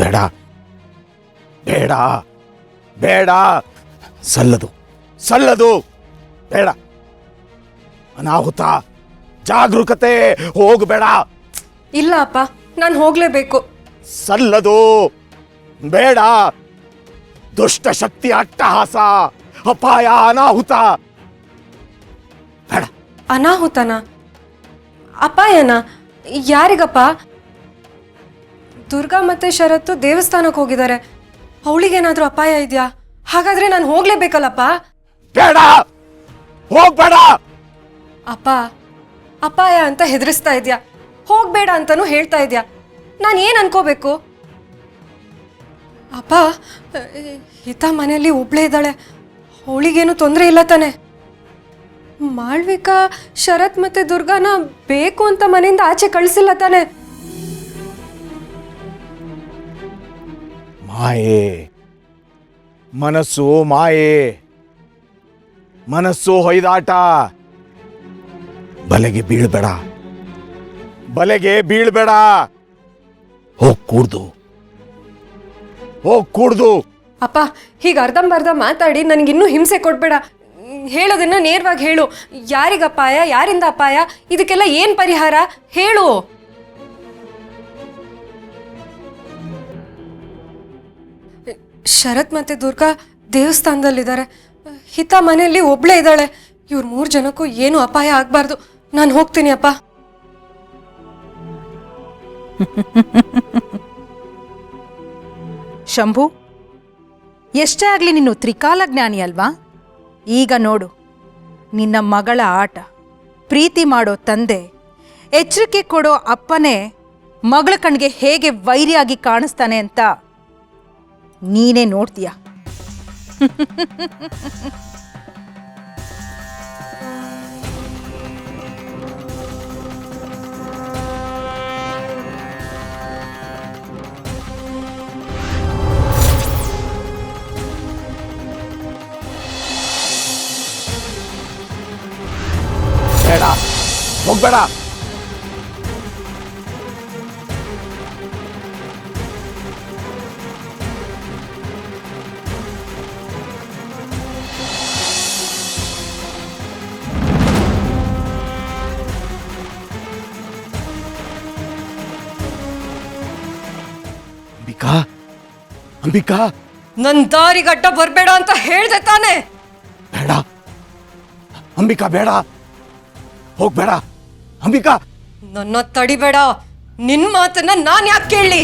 ಬೇಡ ಬೇಡ ಬೇಡ, ಸಲ್ಲದು ಸಲ್ಲದು, ಬೇಡ. ಅನಾಹುತ, ಜಾಗರೂಕತೆ, ಹೋಗಬೇಡ. ಇಲ್ಲ ಅಪ್ಪ, ನಾನು ಹೋಗ್ಲೇಬೇಕು. ಸಲ್ಲದು, ಬೇಡ. ದುಷ್ಟ ಶಕ್ತಿ ಅಟ್ಟಹಾಸ, ಅಪಾಯ, ಅನಾಹುತ, ಬೇಡ. ಅನಾಹುತನ? ಅಪಾಯನ? ಯಾರಿಗಪ್ಪ? ದುರ್ಗಾ ಮತ್ತೆ ಶರತ್ತು ದೇವಸ್ಥಾನಕ್ಕೆ ಹೋಗಿದ್ದಾರೆ. ಅವಳಿಗೇನಾದ್ರೂ ಅಪಾಯ ಇದೆಯಾ? ಹಾಗಾದ್ರೆ ನಾನು ಹೋಗ್ಲೇಬೇಕಲ್ಲಪ್ಪ. ಬೇಡ, ಹೋಗ್ಬೇಡ. ಅಪ್ಪ, ಅಪಾಯ ಅಂತ ಹೆದರಿಸ್ತಾ ಇದ್ಯಾ, ಹೋಗ್ಬೇಡ ಅಂತಾನೂ ಹೇಳ್ತಾ ಇದ್ಯಾ. ನಾನು ಏನು ಅನ್ಕೋಬೇಕು? ಅಪ್ಪ, ಹಿತ ಮನೆಯಲ್ಲಿ ಒಬ್ಳೇ ಇದ್ದಾಳೆ, ಅವಳಿಗೇನು ತೊಂದರೆ ಇಲ್ಲ ತಾನೆ? ಮಾಳ್ವಿಕಾ ಶರತ್ ಮತ್ತೆ ದುರ್ಗಾನ ಬೇಕು ಅಂತ ಮನೆಯಿಂದ ಆಚೆ ಕಳಿಸಿಲ್ಲ ತಾನೆ? ಮಾಯೆ, ಮನಸ್ಸು ಮಾಯೆ, ಮನಸ್ಸು ಹೊಯ್ದಾಟ. ಬಲೆಗೆ ಬೀಳ್ಬೇಡ, ಬಲೆಗೆ ಬೀಳ್ಬೇಡ. ಹೋಗ್ ಕೂಡ್ದು. ಅಪ್ಪ, ಹೀಗೆ ಅರ್ಧಂಬರ್ಧ ಮಾತಾಡಿ ನನಗಿನ್ನೂ ಹಿಂಸೆ ಕೊಡ್ಬೇಡ. ಹೇಳೋದನ್ನ ನೇರವಾಗಿ ಹೇಳು. ಯಾರಿಗ ಅಪಾಯ, ಯಾರಿಂದ ಅಪಾಯ, ಇದಕ್ಕೆಲ್ಲ ಏನು ಪರಿಹಾರ ಹೇಳು. ಶರತ್ ಮತ್ತೆ ದುರ್ಗಾ ದೇವಸ್ಥಾನದಲ್ಲಿದ್ದಾರೆ, ಹಿತ ಮನೆಯಲ್ಲಿ ಒಬ್ಳೇ ಇದ್ದಾಳೆ. ಇವ್ರ 3 ಜನಕ್ಕೂ ಏನು ಅಪಾಯ ಆಗಬಾರ್ದು. ನಾನು ಹೋಗ್ತೀನಿ ಅಪ್ಪ. ಶಂಭು, ಎಷ್ಟೇ ಆಗಲಿ ನೀನು ತ್ರಿಕಾಲ ಜ್ಞಾನಿ ಅಲ್ವಾ? ಈಗ ನೋಡು ನಿನ್ನ ಮಗಳ ಆಟ. ಪ್ರೀತಿ ಮಾಡೋ ತಂದೆ, ಎಚ್ಚರಿಕೆ ಕೊಡೋ ಅಪ್ಪನೇ ಮಗಳ ಕಣ್ಗೆ ಹೇಗೆ ವೈರಿಯಾಗಿ ಕಾಣಿಸ್ತಾನೆ ಅಂತ ನೀನೇ ನೋಡ್ತೀಯ. ಬೇಡ, ಹೋಗ್ಬೇಡ. ಅಂಬಿಕಾ, ಅಂಬಿಕಾ, ನನ್ನ ದಾರಿಗಡ್ಡ ಬರಬೇಡ ಅಂತ ಹೇಳ್ದೆ ತಾನೆ? ಬೇಡ ಅಂಬಿಕಾ, ಬೇಡ, ಹೋಗ್ಬೇಡ ಅಂಬಿಕಾ. ನನ್ನ ತಡಿಬೇಡ. ನಿನ್ನ ಮಾತನ್ನ ನಾನು ಯಾಕೆ ಕೇಳಲಿ?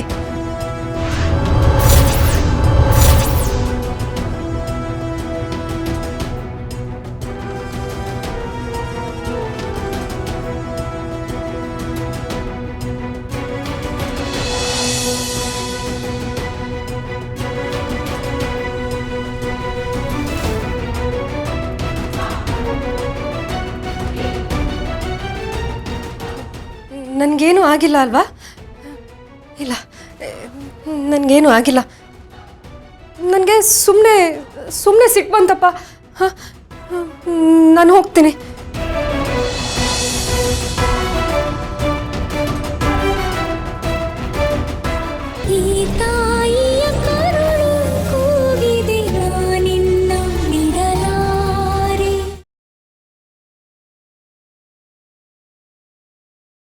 ನನಗೇನು ಆಗಿಲ್ಲ ಅಲ್ವಾ? ಇಲ್ಲ, ನನಗೇನು ಆಗಿಲ್ಲ. ನನಗೆ ಸುಮ್ಮನೆ ಸಿಟ್ಟು ಬಂತಪ್ಪ. ನಾನು ಹೋಗ್ತೀನಿ.